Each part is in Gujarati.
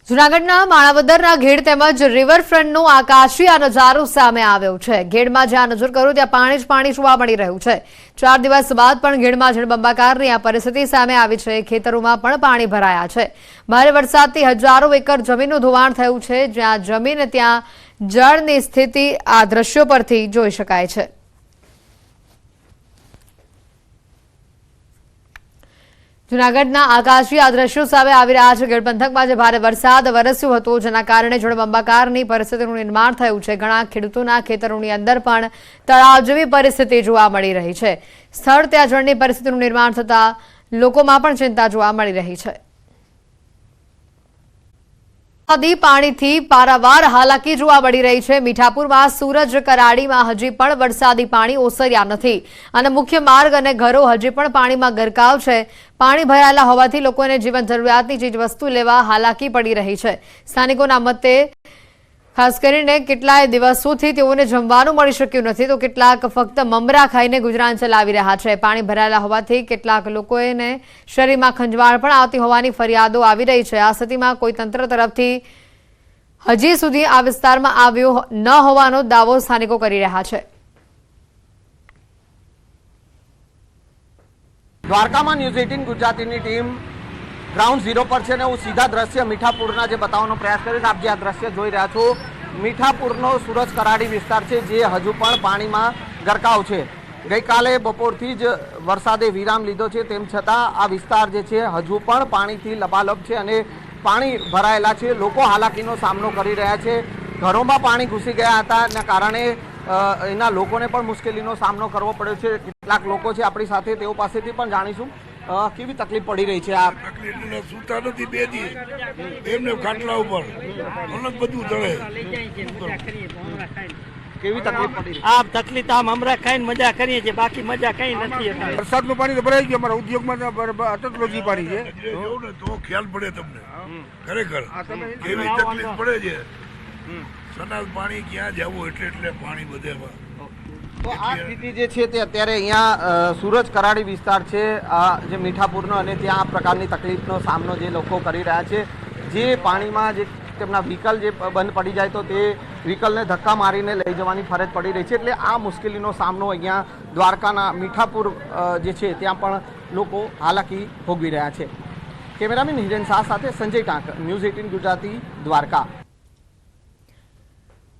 જૂનાગઢના માણાવદરના ઘેડ તેમજ રિવરફ્રન્ટનો આકાશી આ નજારો સામે આવ્યો છે। ઘેડમાં જ્યાં નજર કરો ત્યાં પાણી જ પાણી જોવા મળી રહ્યું છે। 4 દિવસ બાદ પણ ઘેડમાં જળબંબાકારની આ પરિસ્થિતિ સામે આવી છે। ખેતરોમાં પણ પાણી ભરાયા છે। ભારે વરસાદથી હજારો એકર જમીનનું ધોવાણ થયું છે। જ્યાં જમીન ત્યાં જળની સ્થિતિ આ દ્રશ્યો પરથી જોઈ શકાય છે। જૂનાગઢના આકાશી આ દ્રશ્યો સામે આવી રહ્યા છે। ગઢ પંથકમાં જે ભારે વરસાદ વરસ્યો હતો જેના કારણે જળબંબાકારની પરિસ્થિતિનું નિર્માણ થયું છે। ઘણા ખેડૂતોના ખેતરોની અંદર પણ તળાવ જેવી પરિસ્થિતિ જોવા મળી રહી છે। સ્થળ ત્યાં જળની પરિસ્થિતિનું નિર્માણ થતા લોકોમાં પણ ચિંતા જોવા મળી રહી છે। નદી પાણીથી પારાવાર હાલાકી જોવા મળી રહી છે। મીઠાપુરમાં સૂરજ કરાડીમાં હજી પણ વરસાદી પાણી ઓસર્યા નથી અને મુખ્ય માર્ગ અને ઘરો હજી પણ પાણીમાં ગરકાવ છે। પાણી ભરાયેલા હોવાથી લોકોને જીવન જરૂરિયાતની ચીજવસ્તુ લેવા હાલાકી પડી રહી છે। સ્થાનિકોના મતે ખાસ કરીને કેટલાય દિવસોથી તેઓને જમવાનું મળી શક્યું નથી તો કેટલાક ફક્ત મમરા ખાઈને ગુજરાન ચલાવી રહ્યા છે। પાણી ભરાયેલા હોવાથી કેટલાક લોકોને શરીરમાં ખંજવાળ પણ આવતી હોવાની ફરિયાદો આવી રહી છે। આ સ્થિતિમાં કોઈ તંત્ર તરફથી હજી સુધી આ વિસ્તારમાં આવ્યો ન હોવાનો દાવો સ્થાનિકો કરી રહ્યા છે। દ્વારકામાં ન્યૂઝ 18 ગુજરાતીની ટીમ ગ્રાઉન્ડ ઝીરો પર છે ને હું સીધા દ્રશ્ય મીઠાપુરના જે બતાવવાનો પ્રયાસ કરીશ। આપ જે આ દ્રશ્ય જોઈ રહ્યા છો મીઠાપુરનો સૂરજ કરાડી વિસ્તાર છે જે હજુ પણ પાણીમાં ગરકાવ છે। ગઈકાલે બપોરથી જ વરસાદે વિરામ લીધો છે તેમ છતાં આ વિસ્તાર જે છે હજુ પણ પાણીથી લબાલબ છે અને પાણી ભરાયેલા છે। લોકો હાલાકીનો સામનો કરી રહ્યા છે। ઘરોમાં પાણી ઘૂસી ગયા હતા એના કારણે એના લોકોને પણ મુશ્કેલીનો સામનો કરવો પડ્યો છે। કેટલાક લોકો છે આપણી સાથે તેઓ પાસેથી પણ જાણીશું કેવી તકલીફ પડી રહી છે। આ તકલીફ સુતા નથી 2 દી એમને ખાટલા ઉપર અલગ બધું જળે કેવી તકલીફ પડી આ તકલીફ આમ મમરા ખાઈને મજા કરીએ છીએ બાકી મજા કઈ નથી। વરસાદનું પાણી તો ભરાઈ ગયું અમારા ઉદ્યોગમાં અટકલોજી પાણી છે તો ખ્યાલ પડે તમને ખરેખર કેવી તકલીફ પડે છે। સનાલ પાણી ક્યાં જવું એટલે પાણી બધેમાં તો આ સ્થિતિ જે છે તે અત્યારે અહીંયા સૂરજ કરાડી વિસ્તાર છે જે મીઠાપુરનો અને ત્યાં આ પ્રકારની તકલીફનો સામનો જે લોકો કરી રહ્યા છે। જે પાણીમાં જે તેમના વ્હીકલ જે બંધ પડી જાય તો તે વ્હીકલને ધક્કા મારીને લઈ જવાની ફરજ પડી રહી છે। એટલે આ મુશ્કેલીનો સામનો અહીંયા દ્વારકાના મીઠાપુર જે છે ત્યાં પણ લોકો હાલાકી ભોગવી રહ્યા છે। કેમેરામેન હિરેન શાહ સાથે સંજય ટાંક, ન્યૂઝ 18 ગુજરાતી, દ્વારકા।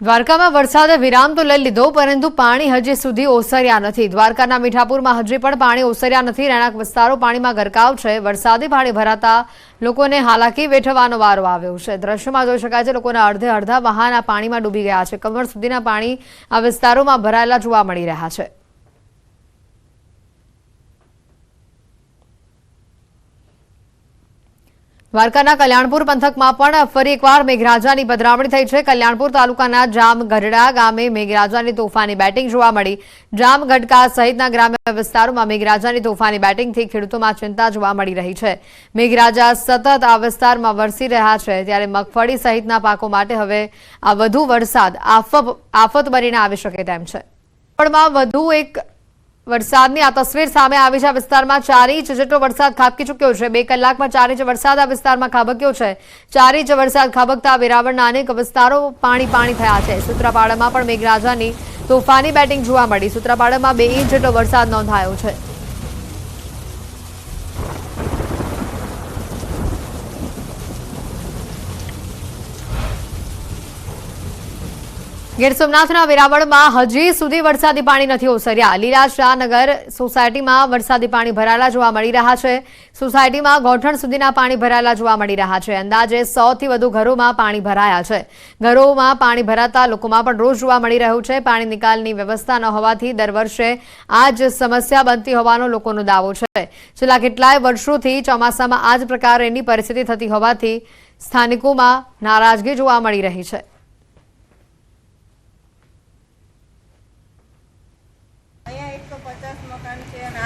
દ્વારકામાં વરસાદે વિરામ તો લઈ લીધો પરંતુ પાણી હજી સુધી ઓસર્યા નથી। દ્વારકાના મીઠાપુરમાં હજી પણ પાણી ઓસર્યા નથી। રહેણાંક વિસ્તારો પાણીમાં ગરકાવ છે। વરસાદી પાણી ભરાતા લોકોને હાલાકી વેઠવાનો વારો આવ્યો છે। દ્રશ્યમાં જોઈ શકાય છે લોકોના અડધા વાહન આ પાણીમાં ડૂબી ગયા છે। કમર સુધીના પાણી આ વિસ્તારોમાં ભરાયેલા જોવા મળી રહ્યા છે। દ્વારકાના કલ્યાણપુર પંથકમાં પણ ફરી એકવાર મેઘરાજાની પધરામણી થઈ છે। કલ્યાણપુર તાલુકાના જામગઢડા ગામે મેઘરાજાની તોફાની બેટિંગ જોવા મળી। જામગઢકા સહિતના ગ્રામ્ય વિસ્તારોમાં મેઘરાજાની તોફાની બેટિંગથી ખેડૂતોમાં ચિંતા જોવા મળી રહી છે। મેઘરાજા સતત આ વિસ્તારમાં વરસી રહ્યા છે ત્યારે મગફળી સહિતના પાકો માટે હવે આ વધુ વરસાદ આફત બનીને આવી શકે તેમ છે। પણ વધુ એક વરસાદની આ તસવીર સામે આવી છે। આ વિસ્તારમાં 4 ઇંચ જેટલો વરસાદ ખાબકી ચૂક્યો છે। 2 કલાકમાં 4 ઇંચ વરસાદ આ વિસ્તારમાં ખાબક્યો છે। 4 ઇંચ વરસાદ ખાબકતા વેરાવળના અનેક વિસ્તારો પાણી થયા છે। સૂત્રાપાડામાં પણ મેઘરાજાની તોફાની બેટિંગ જોવા મળી। સૂત્રાપાડામાં 2 ઇંચ જેટલો વરસાદ નોંધાયો છે। ગીર સોમનાથના વેરાવળમાં હજી સુધી વરસાદી પાણી નથી ઓસર્યા। લીલાશાહનગર સોસાયટીમાં વરસાદી પાણી ભરાયેલા જોવા મળી રહ્યા છે। સોસાયટીમાં ગોઠણ સુધીના પાણી ભરાયેલા જોવા મળી રહ્યા છે। અંદાજે 100 થી વધુ ઘરોમાં પાણી ભરાયા છે। ઘરોમાં પાણી ભરાતા લોકોમાં પણ રોષ જોવા મળી રહ્યો છે। પાણી નિકાલની વ્યવસ્થા ન હોવાથી દર વર્ષે આ જ સમસ્યા બનતી હોવાનો લોકોનો દાવો છે। છેલ્લા કેટલાય વર્ષોથી ચોમાસામાં આ જ પ્રકારની પરિસ્થિતિ થતી હોવાથી સ્થાનિકોમાં નારાજગી જોવા મળી રહી છે।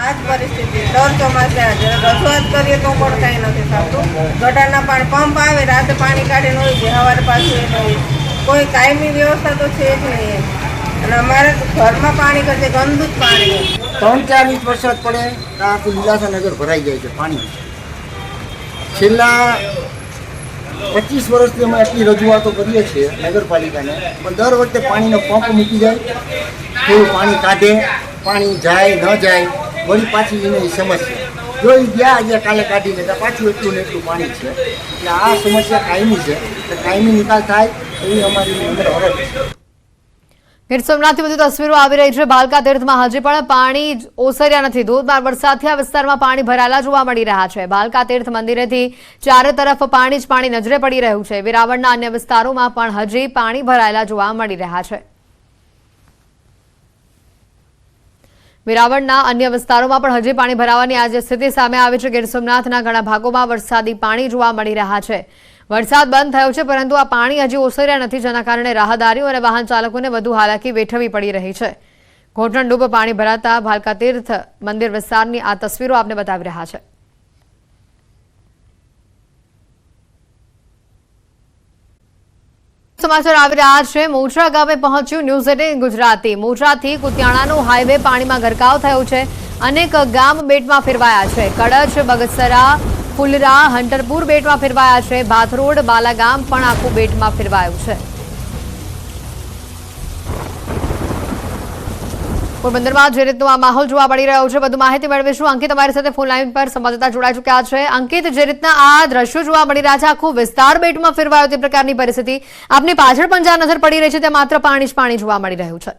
આજ પરિસ્થિતિ દર ચોમાસે રજૂઆત કરીએ તો પણ કંઈ નથી થતું। ગટરના પંપ આવે રાતે પાણી કાઢીને હોય છે, સવારે પાછું હોય, કોઈ કાયમી વ્યવસ્થા તો છે જ નહીં। અને અમારે ઘરમાં પાણી કરશે ગંદુ જ પાણી। 3-4 ઇંચ વરસાદ પડે તો આખું લીલાશાનગર ભરાઈ જાય છે પાણી। છેલ્લા 25 વર્ષથી અમે આટલી રજૂઆતો કરીએ છીએ નગરપાલિકાને, પણ દર વખતે પાણીનો પંપ મૂકી જાય, થોડું પાણી કાઢે, પાણી જાય ન જાય, વળી પાછી એની સમસ્યા. જો એ ગયા આજે કાલે કાઢી લેતા પાછું એટલું ને એટલું પાણી છે. એટલે આ સમસ્યા કાયમી છે, એટલે કાયમી નિકાલ થાય એવી અમારી અંદર અરજ છે. ગીર સોમનાથથી વધુ તસવીરો આવી રહી છે. ભાલકા તીર્થમાં હજી પણ પાણી ઓસર્યા નથી. ધોધમાર વરસાદથી આ વિસ્તારમાં પાણી ભરાયેલા જોવા મળી રહ્યા છે. ભાલકા તીર્થ મંદિરેથી ચારે તરફ પાણી જ પાણી નજરે પડી રહ્યું છે. વેરાવળના અન્ય વિસ્તારોમાં પણ હજી પાણી ભરાયેલા જોવા મળી રહ્યા છે. વેરાવળના અન્ય વિસ્તારોમાં પણ હજી પાણી ભરાવાની આજે સ્થિતિ સામે આવી છે. ગીર સોમનાથના ઘણા ભાગોમાં વરસાદી પાણી જોવા મળી રહ્યા છે. વરસાદ બંધ થયો છે, પરંતુ આ પાણી હજી ઓસર્યા નથી, જેના કારણે રાહદારીઓ અને વાહન ચાલકોને વધુ હાલાકી વેઠવી પડી રહી છે. ઘોંટણડૂબ પાણી ભરાતા ભાલકા તીર્થ મંદિર વિસ્તારની આ તસવીરો આપને બતાવી રહ્યા છે. સમાચાર આવી રહ્યા છે. મોજરા ગામે પહોંચ્યું ન્યૂઝ 18 ગુજરાતી. મોજરાથી કુતિયાણાનો હાઈવે પાણીમાં ગરકાવ થયો છે. અનેક ગામ બેટમાં ફેરવાયા છે. કડચ, બગસરા, ફુલરા, હંટરપુર બેટમાં ફેરવાયા છે. ભાથરોડ, બાલાગામ પણ આખું બેટમાં ફેરવાયું છે. પોરબંદરમાં જે રીતનો આ માહોલ જોવા મળી રહ્યો છે, વધુ માહિતી મેળવીશું. અંકિત અમારી સાથે ફોન લાઈન પર સંવાદદાતા જોડાઈ ચૂક્યા છે. અંકિત, જે રીતના આ દ્રશ્યો જોવા મળી રહ્યા છે, આખું વિસ્તાર બેટમાં ફેરવાયો તે પ્રકારની પરિસ્થિતિ, આપની પાછળ પણ જ્યાં નજર પડી રહી છે ત્યાં માત્ર પાણી જ પાણી જોવા મળી રહ્યું છે.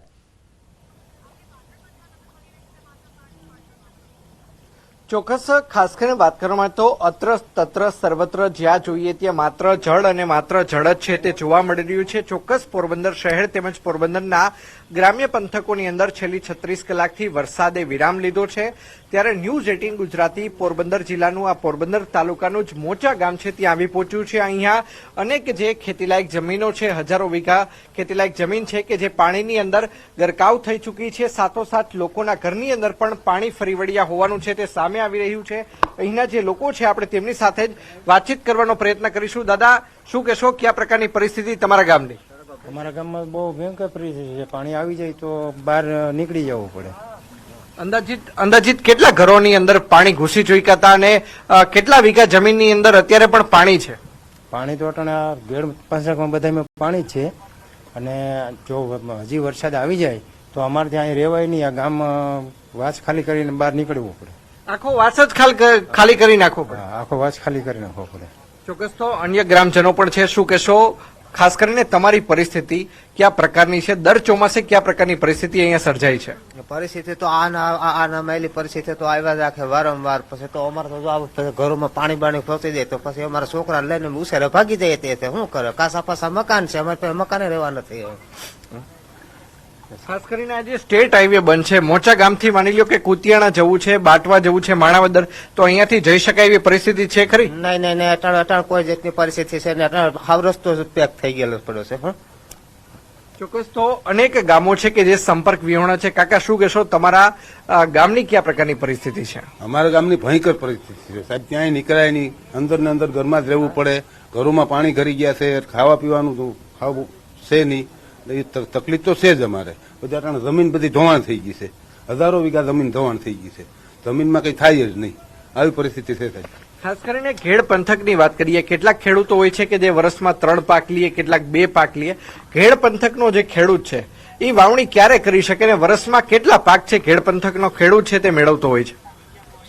ચોક્કસ, ખાસ કરીને વાત કરવામાં તો અત્ર તત્ર સર્વત્ર જ્યાં જોઈએ ત્યાં માત્ર જળ અને માત્ર જળ જ છે તે જોવા મળી રહ્યું છે. ચોક્કસ પોરબંદર શહેર તેમજ પોરબંદરના ગ્રામ્ય પંથકોની અંદર છેલ્લી 36 કલાકથી વરસાદે વિરામ લીધો છે. ત્યારે ન્યૂઝ 18 ગુજરાતી પોરબંદર જિલ્લાનું આ પોરબંદર તાલુકાનું જ મોચા ગામ છે ત્યાં આવી પહોંચ્યું છે. અહીંયા અનેક જે ખેતીલાયક જમીનો છે, હજારો વીઘા ખેતીલાયક જમીન છે કે જે પાણીની અંદર ગરકાવ થઈ ચૂકી છે. સાથોસાથ લોકોના ઘરની અંદર પણ પાણી ફરી વળ્યા હોવાનું છે તે સામે આવી રહ્યું છે. અહીંના જે લોકો છે આપણે તેમની સાથે જ વાતચીત કરવાનો પ્રયત્ન કરીશું. દાદા, શું કહેશો, કયા પ્રકારની પરિસ્થિતિ તમારા ગામની? અમારા ગામમાં બહુ ભયંકર પરિસ્થિતિ છે. પાણી આવી જાય તો બહાર નીકળી જવું પડે. અંદાજિત કેટલા ઘરોની અંદર પાણી ઘૂસી ચૂક્યા હતા અને કેટલા વીઘા જમીનની અંદર અત્યારે પણ પાણી છે? પાણી તો અટાણે ગેડ પંથકમાં બધામાં પાણી જ છે. અને જો હજી વરસાદ આવી જાય તો અમારે ત્યાં અહીં રહેવાય નહીં. આ ગામ વાસ ખાલી કરીને બહાર નીકળવું પડે. આખો વાસ જ ખાલી કરી નાખવો પડે? આખો વાસ ખાલી કરી નાખવો પડે. ચોક્કસ. તો અન્ય ગ્રામજનો પણ છે, શું કહેશો, ખાસ કરીને તમારી પરિસ્થિતિ કયા પ્રકારની છે? દર ચોમાસે કયા પ્રકારની પરિસ્થિતિ અહીંયા સર્જાય છે? પરિસ્થિતિ તો આ મેલી પરિસ્થિતિ તો આવ્યા જ રાખે વારંવાર. પછી તો અમારે તો જો ઘરોમાં પાણી બાણી પહોંચી જાય તો પછી અમારા છોકરા લઈને ઉછેરે ભાગી જાય. તે શું કરે? કાસા પાસા મકાન છે, અમારે પાસે મકાને રહેવા નથી. ખાસ કરીને આજે સ્ટેટ હાઈવે બંધ છે. મોચા ગામથી માની લ્યો કે કુતિયાણા જવું છે, બાટવા જવું છે, માણાવદર, તો અહીંયાથી જઈ શકાય એવી પરિસ્થિતિ છે ખરી? નહીં, અટાણ કોઈ જાતની પરિસ્થિતિ છે ને. અટાણ હાવ રસ્તો પેક થઈ ગયેલો પડ્યો છે. ચોક્કસ. તો અનેક ગામો છે કે જે સંપર્ક વિહોણા છે. કાકા, શું કહેશો, તમારા ગામની કયા પ્રકારની પરિસ્થિતિ છે? અમારા ગામની ભયંકર પરિસ્થિતિ છે સાહેબ. ક્યાંય નીકળાય નહીં, અંદર ને અંદર ઘરમાં જ રહેવું પડે. ઘરોમાં પાણી ઘરી ગયા છે, ખાવા પીવાનું તો ખાવું છે નહીં. એ તકલીફ તો છે જ અમારે. બધા જમીન બધી ધોવાણ થઈ ગઈ છે. હજારો વીઘા જમીન ધોવાણ થઈ ગઈ છે. જમીનમાં કઈ થાય જ નહીં. આવી પરિસ્થિતિ છે સાહેબ. ખાસ કરીને ઘેડ પંથકની વાત કરીએ, કેટલાક ખેડૂતો હોય છે કે જે વર્ષમાં 3 પાક લે, કેટલાક 2 પાક લે. ઘેડ પંથકનો જે ખેડૂત છે એ વાવણી ક્યારે કરી શકે ને વર્ષમાં કેટલા પાક છે ઘેડ પંથકનો ખેડૂત છે તે મેળવતો હોય છે?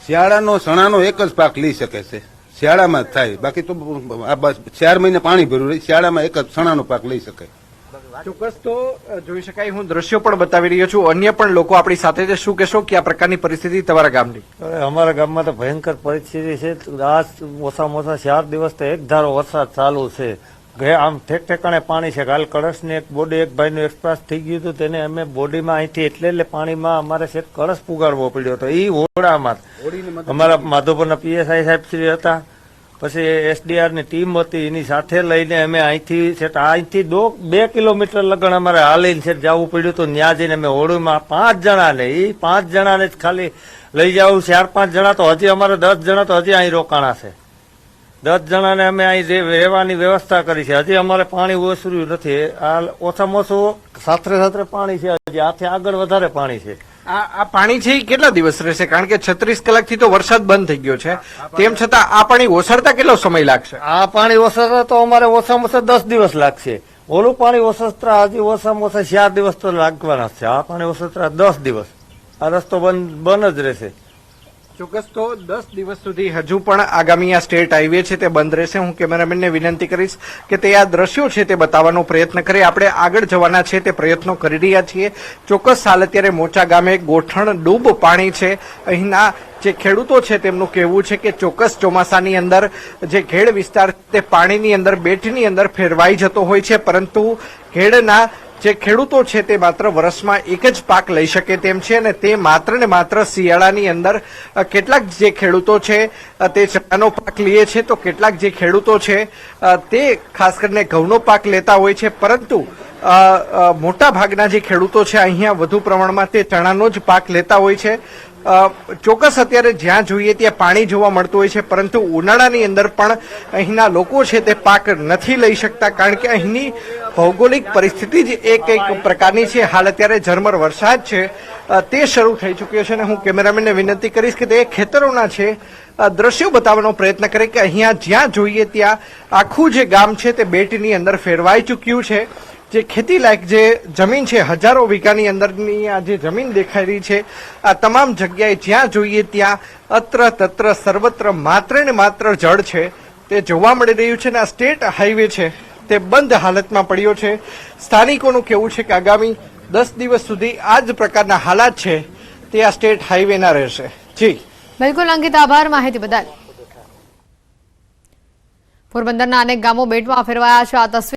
શિયાળાનો ચણાનો એક જ પાક લઈ શકે છે. શિયાળામાં જ થાય, બાકી તો 4 મહિને પાણી ભર્યું રહે. શિયાળામાં એક જ ચણાનો પાક લઈ શકાય. ચોક્કસ. તો જોઈ શકાય, હું દ્રશ્યો પણ બતાવી રહ્યો છું. અન્ય પણ લોકો આપણી સાથે છે. શું કહેશો, કે આ પ્રકારની પરિસ્થિતિ તમારા ગામની? અમારા ગામમાં તો ભયંકર પરિસ્થિતિ છે. આજ ઓછામાં ઓછા 4 દિવસ તો એક ધારો વરસાદ ચાલુ છે. આમ ઠેક ઠેકાણે પાણી છે. કાલ કળશની એક બોડી એક ભાઈનું એક્સપ્રેસ થઈ ગયું હતું. તેને અમે બોડીમાં અહીંથી એટલે પાણીમાં અમારે છે કળશ પુગાડવો પડ્યો હતો. એ હોડામાં અમારા માધોપુરના પીએસઆઈ સાહેબ શ્રી હતા, પછી એસડીઆર ની ટીમ હતી, એની સાથે લઈને અમે અહીંથી 2 કિલોમીટર લગન અમારે હાલીને છે જવું પડ્યું હતું. ત્યાં જઈને અમે હોડીમાં 5 જણાને, એ 5 જણાને જ ખાલી લઈ જવું. 4-5 જણા તો હજી અમારે 10 જણા તો હજી અહીં રોકાણા છે. 10 જણાને અમે અહીં રહેવાની વ્યવસ્થા કરી છે. હજી અમારે પાણી ઓસર્યું નથી. આ ઓછામાં ઓછું સાથે પાણી છે. હજી આથી આગળ વધારે પાણી છે. આ પાણી છે એ કેટલા દિવસ રહેશે? કારણ કે 36 કલાકથી તો વરસાદ બંધ થઈ ગયો છે, તેમ છતાં આ પાણી ઓસરતા કેટલો સમય લાગશે? આ પાણી ઓસરતા તો અમારે ઓછામાં ઓછા 10 દિવસ લાગશે. ઓલું પાણી ઓસરતા હજી ઓછામાં ઓછા 4 દિવસ તો લાગવાના છે. આ પાણી ઓસરતા 10 દિવસ. આ રસ્તો બંધ જ રહેશે. ચોક્કસ તો 10 દિવસ સુધી હજુ પણ આગામી આ સ્ટેટ હાઈવે છે તે બંધ રહેશે. હું કેમેરામેનને વિનંતી કરીશ કે તે આ દ્રશ્યો છે તે બતાવવાનો પ્રયત્ન કરે. આપણે આગળ જવાના છે તે પ્રયત્નો કરી રહ્યા છીએ. ચોક્કસ હાલ અત્યારે મોચા ગામે ગોઠણ ડૂબ પાણી છે. અહીંના જે ખેડૂતો છે તેમનું કહેવું છે કે ચોક્કસ ચોમાસાની અંદર જે ઘેડ વિસ્તાર તે પાણીની અંદર બેટની અંદર ફેરવાઈ જતો હોય છે, પરંતુ ઘેડના જે ખેડૂતો છે તે માત્ર વર્ષમાં એક જ પાક લઈ શકે તેમ છે, અને તે માત્ર ને માત્ર શિયાળાની અંદર કેટલાક જે ખેડૂતો છે તે ચણાનો પાક લે છે, તો કેટલાક જે ખેડૂતો છે તે ખાસ કરીને ઘઉંનો પાક લેતા હોય છે, પરંતુ મોટા ભાગના જે ખેડૂતો છે અહીંયા વધુ પ્રમાણમાં તે ચણાનો જ પાક લેતા હોય છે. ચોક્કસ અત્યારે જ્યાં જોઈએ ત્યાં પાણી જોવા મળતું હોય છે, પરંતુ ઉનાળાની અંદર પણ અહીંના લોકો છે તે પાક નથી લઈ શકતા, કારણ કે અહીંની ભૌગોલિક પરિસ્થિતિ જ એક પ્રકારની છે. હાલ અત્યારે ઝરમર વરસાદ છે તે શરૂ થઈ ચૂક્યો છે, અને હું કેમેરામેનને વિનંતી કરીશ કે તે ખેતરોના છે દ્રશ્યો બતાવવાનો પ્રયત્ન કરે કે અહીંયા જ્યાં જોઈએ ત્યાં આખું જે ગામ છે તે બેટની અંદર ફેરવાઈ ચૂક્યું છે. જે ખેતી લાયક જે જમીન છે, હજારો વીઘાની અંદરની આ જે જમીન દેખાઈ રહી છે, આ તમામ જગ્યાએ જ્યાં જોઈએ ત્યાં અત્ર તત્ર સર્વત્ર માત્ર ને માત્ર જળ છે તે જોવા મળી રહ્યું છે. અને આ સ્ટેટ હાઈવે છે તે બંધ હાલતમાં પડ્યો છે. સ્થાનિકોનું કહેવું છે કે આગામી 10 દિવસ સુધી આ જ પ્રકારના હાલાત છે તે આ સ્ટેટ હાઈવેના રહેશે. જી બિલકુલ અંકિત, આભાર માહિતી બદલ. પોરબંદરના અનેક ગામો બેટમાં ફેરવાયા છે. આ તસવીર